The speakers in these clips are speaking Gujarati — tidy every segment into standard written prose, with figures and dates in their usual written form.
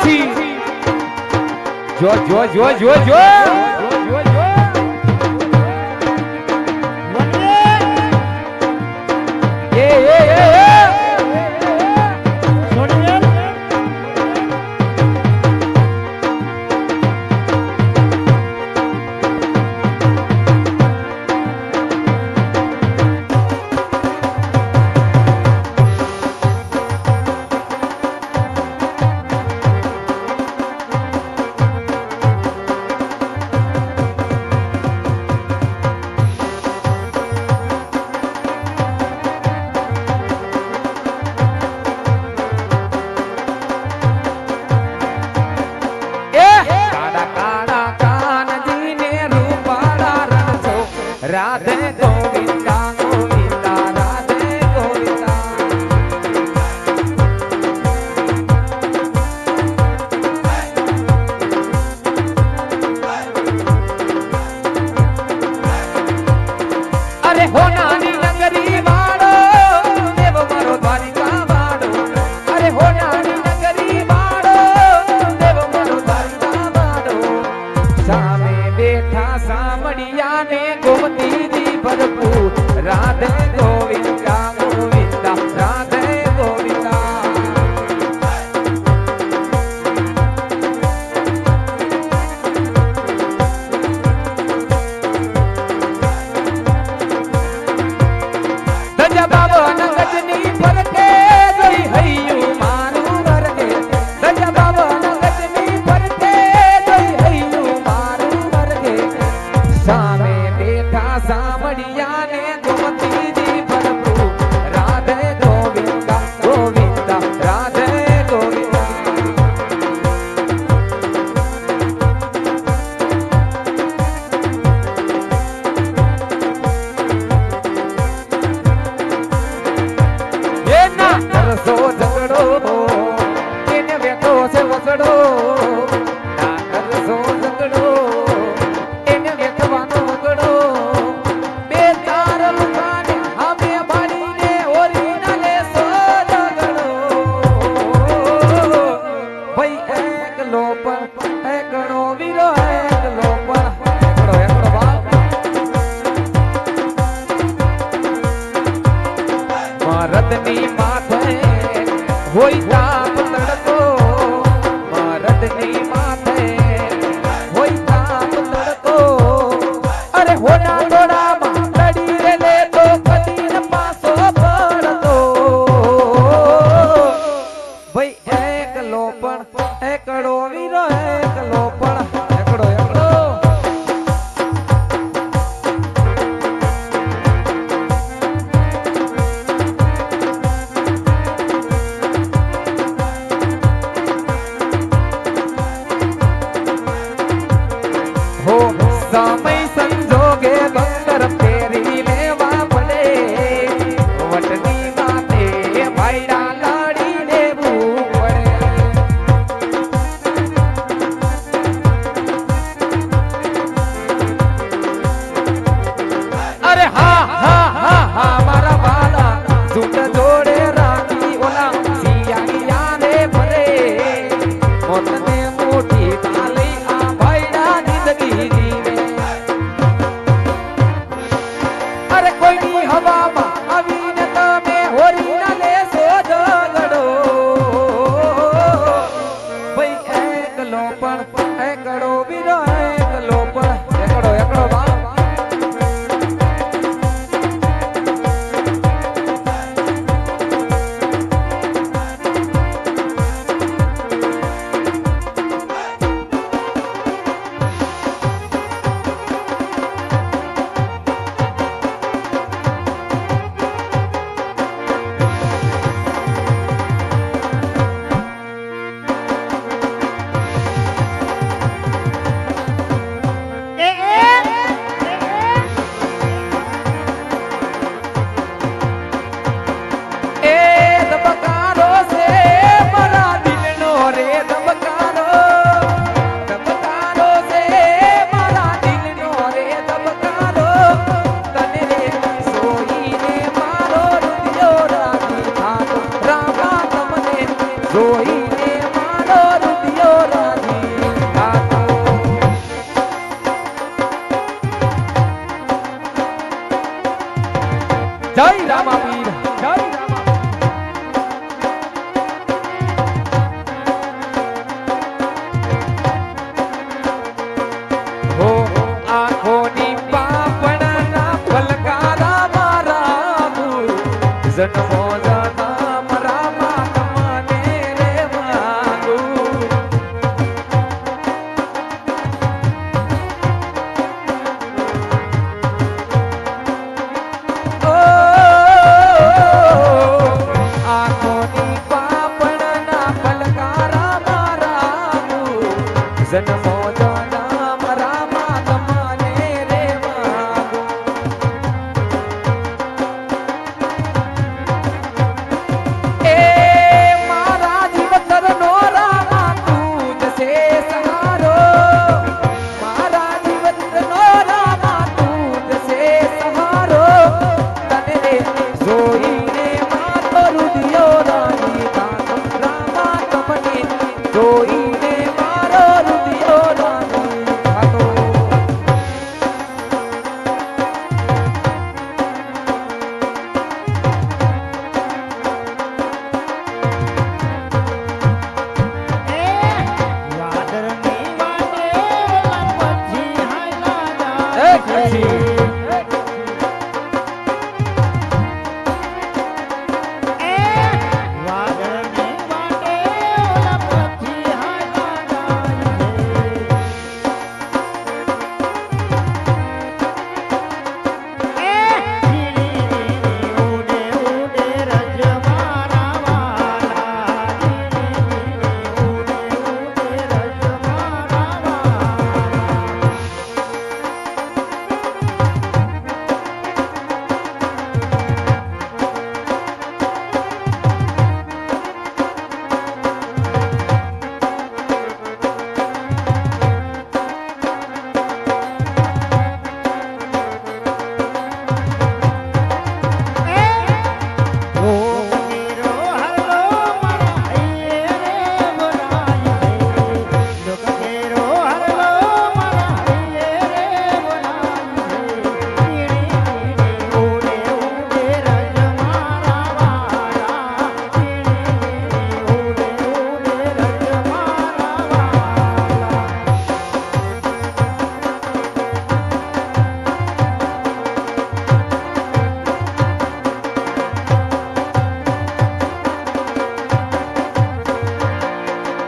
નથી જો જો જો જો જો રાધે ગોવિંદા ગોવિંદા રાધે ગોવિંદા અરે હોનાની નગરી વાળો દેવ મારો દ્વારિકા વાળો અરે હોનાની નગરી વાળો દેવ મારો દ્વારિકા વાળો સામે બેઠા સામડિયાને ગોમતીજી ભરપૂર રાધે ગોવિંદા ગોવિંદા રાધે ગોવિંદા ધજા બાબા નગજની ફરકે જોઈ હૈયું મારું વરગે ધજા બાબા નગજની ફરકે જોઈ હૈયું મારું વરગે સામે બેઠા સામડિયાને ગોમતીજી ભરપૂર રાધે ગોવિંદા ગોવિંદા રાધે ગોવિંદા એના કરસો ઝઘડો એને બેઠો છે વસડો ના કરસો ઝઘડો એને વેઠવાનો વગડો બે ચાર લુકાને અમે ભાડીને ઓરીના લેસો ઝઘડો ભાઈ એકલો પણ એકડો વીરો એકલો પણ એકડો એકડો બાપ મરદની માથે હોય તાપ તડકો મરદની માથે હોય તાપ તડકો અરે હોના દોડામાં લડી રે લે તો કદી ન પાસો પડતો ભાઈ એકલો પણ એકડો વીરો એકલો પણ એકડો એકડો હો સમય સંજોગે બંદર ફેરી લેવા પડે વટની માથે ભાઈડા લડી લેવું પડે અરે હા હા હા હા મારા વાલા ઝૂંડ જોડે રાખી ઓલા સિયાને ભરે મોતને મોટી તાલી આ ભાઈડા જિંદગી જીવે અરે કોઈની હવામાં આવીને તમે હોરી ના લેશો ઝઘડો ભાઈ એકલો પણ એકડો વીરો એકલો પણ એકડો એકડો બાપ જન્મો જન્મ રામા તમને રે માગો એ મારા જીવતરનો રામા તું જ છે સહારો મારા જીવતરનો રામા તું જ છે સહારો તને રે જોઈને માતો રુદિયો રાની રામા તમને જોઈને મારો રુદિયો રાની ખાતો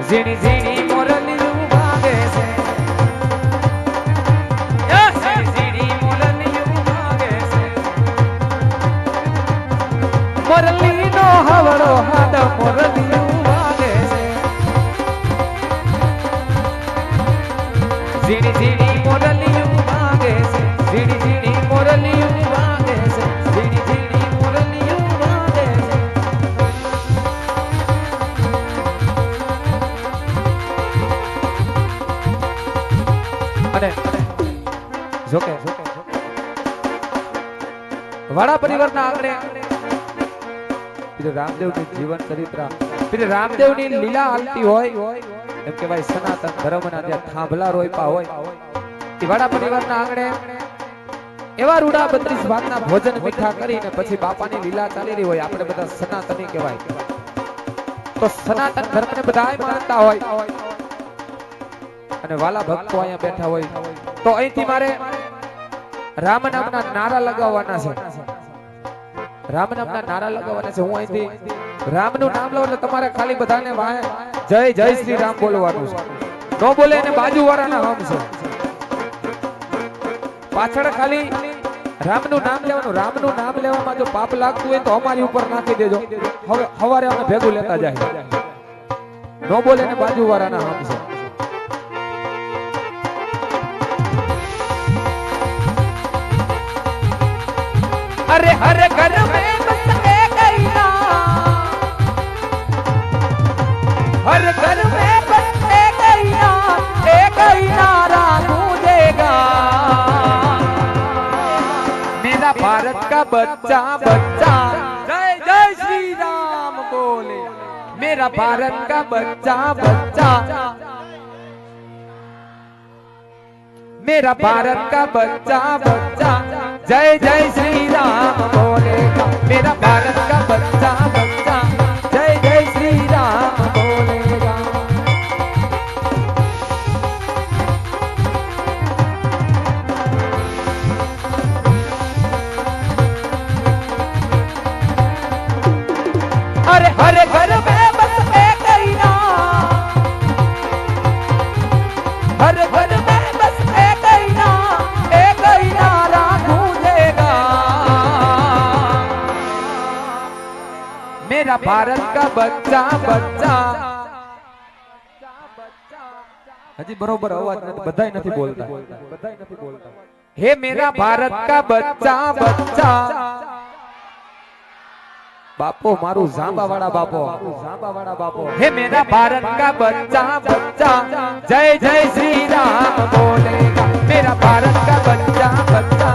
ઝીણી ઝીણી મોરલીયું વાગે છે ઝીણી ઝીણી મોરલીયું વાગે છે મોરલીનો હવળો હાડ મોરલીયું વાગે છે ઝીણી ઝીણી મોરલીયું વાગે છે ઝીણી ઝીણી મોરલીયું વાગે છે ઝીણી ઝીણી મોરલીયું વાગે છે અને જોકે વાડા પરિવારના આંગણે રામદેવનું જીવન ચરિત્ર રામદેવની લીલા હાલતી હોય એમ કે ભાઈ સનાતન ધર્મના જ્યાં થાંભલા રોયપા હોય એ વાડા પરિવારના આંગણે એવા રૂડા 32 ભાતના ભોજન મીઠા કરીને પછી બાપાની લીલા ચાલી રહી હોય આપણે બધા સનાતની કહેવાય તો સનાતન ધર્મને બધાય માનતા હોય અને વાલા ભક્તો અહીંયા બેઠા હોય તો અહીંથી મારે રામ નામના નારા લગાવવાના છે રામ નામના નારા લગાવવાના છે હું અહીંથી રામનું નામ લઉં એટલે તમારે ખાલી બધાને વાહે જય જય શ્રી રામ બોલવાનું છે નો બોલે એને બાજુવાળાના નામ છે પાછળ ખાલી રામનું નામ લેવાનું રામનું નામ લેવામાં જો પાપ લાગતું હોય તો અમારી ઉપર નાખી દેજો હવે સવારે અમે ભેગું લેતા જાય નો બોલે એને બાજુવાળાના નામ છે अरे हर घर में बस एक ही नाम हर घर में बस एक ही नारा गूंजेगा मेरा भारत का बच्चा बच्चा जय जय श्री राम बोले मेरा भारत का बच्चा बच्चा मेरा भारत का बच्चा बच्चा जय जय श्री राम बोलेगा मेरा भारत का बच्चा बच्चा जय जय श्री राम बोलेगा अरे हर घर में बस एक ही नाम हर घर में बस एक ही नारा गूंजेगा मेरा भारत का बच्चा बच्चा હજી બરોબર અવાજ નથી, બધાય નથી બોલતા, હે મેરા ભારત કા બચ્ચા બચ્ચા, બાપો મારું જાંબા વાળા બાપો, હે મેરા ભારત કા બચ્ચા બચ્ચા, જય જય શ્રી રામ બોલેગા, मेरा भारत का बच्चा बच्चा,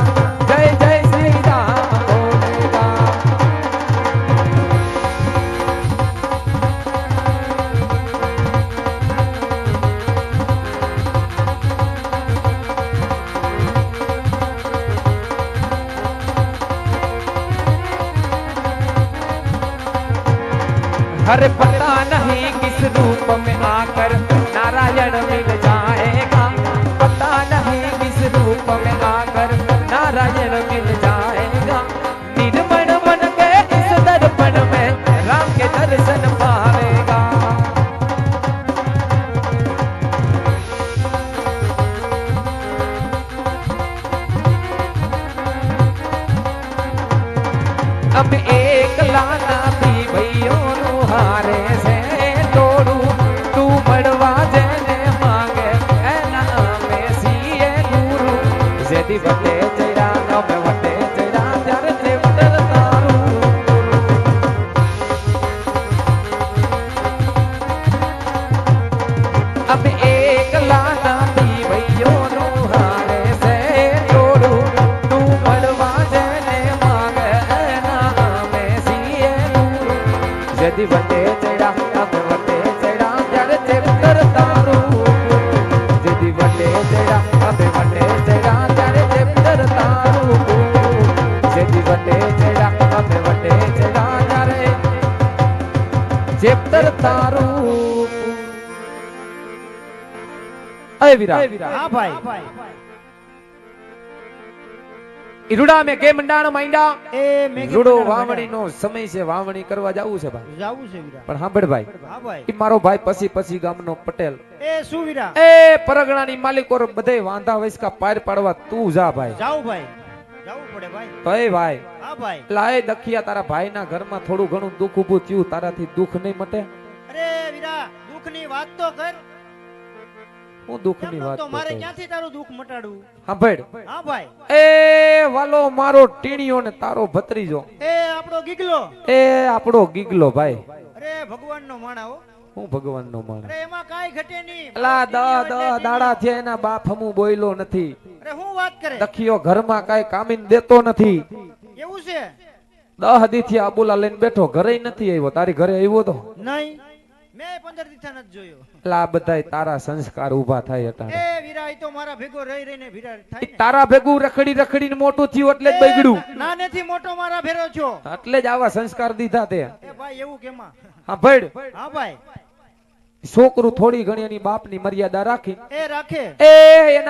जय जय श्री राम बोलेगा। हर पता नहीं किस रूप में आकर नारायण मिल जाएगा, पता नहीं किस रूप में आकर नारायण मिल जाएगा, निर्मल मन के इस दर्पण में राम के दर्शन पाएगा। अब एक लाना भी भैयों हारे से तोड़ू, तू मड़वा जेने मांगे ए नामे सीए गुरु, जेदी बटे जरा नमे बटे जरा जर देवतर तारू। अब एक लाना भी भैयों हारे से तोड़ू, तू मड़वा जेने मांगे ए नामे सीए गुरु, जेदी बटे जरा नमे बटे जरा जर देवतर तारू, जेदी बटे जरा नमे बटे जरा जर देवतर तारू, जेदी बटे जरा नमे बटे जरा जर देवतर तारू। अय वीरा, हाँ भाई, ઈરુડા મે કે મંડાણ માંડ્યા ए મેઘી રૂડો મંડાણ વાવણી નો સમય છે, વાવણી કરવા જાવું છે ભાઈ, જાવું છે વીરા, પણ સાંભળ ભાઈ, હા ભાઈ, ઈ મારો ભાઈ પછી ગામનો પટેલ, એ શું વીરા, એ પરગણાની માલિકો બધે વાંધા વૈસકા પાર પાડવા તું જા ભાઈ, જાવ ભાઈ, જાવું પડે ભાઈ, તો એ ભાઈ હા ભાઈ, લાય દખિયા તારા ભાઈના ઘરમાં થોડું ઘણું દુઃખ ઊભું થયું, તારાથી દુઃખ નહીં મટે, અરે વીરા દુઃખની વાત તો કર, હું દુઃખની એમનું વાત તો મારે તો કહું. ક્યાંથી તારું દુઃખ મટાડું, સાંભળ, હા ભાઈ, એ વાલો મારો ટીણીયો ને તારો ભત્રીજો, એ આપણો ગીગલો, એ આપણો ગીગલો ભાઈ, અરે ભગવાનનો માણા હો, હું ભગવાનનો માણસ, અરે એમાં કાઈ ઘટે નહીં, અલા દાડા થયા એના બાપ હમું બોયલો નથી, અરે હું વાત કરે, દખિયો ઘરમાં કાઈ કામીન દેતો નથી, એવું છે 10 દી થી આબુલા લઈને બેઠો, ઘરે નથી આવ્યો, તારી ઘરે આવ્યો તો નહીં, મેં 15 દિવસા નથી જોયો, લા બધાય તારા સંસ્કાર ઊભા થાય અટાણે, એ વીરા ઈ તો મારા ભેગો રહી રહીને વીરા થાય ને, તારા ભેગું રખડીને મોટું થયું એટલે જ બગડ્યું, નાનેથી મોટો મારા ભેરો છો, એટલે જ આવા સંસ્કાર દીધા તે, એ ભાઈ એવું કેમાં, હા ભડ હા ભાઈ, છોકરું થોડી ઘણી એની બાપની મર્યાદા રાખી એ રાખે એ એના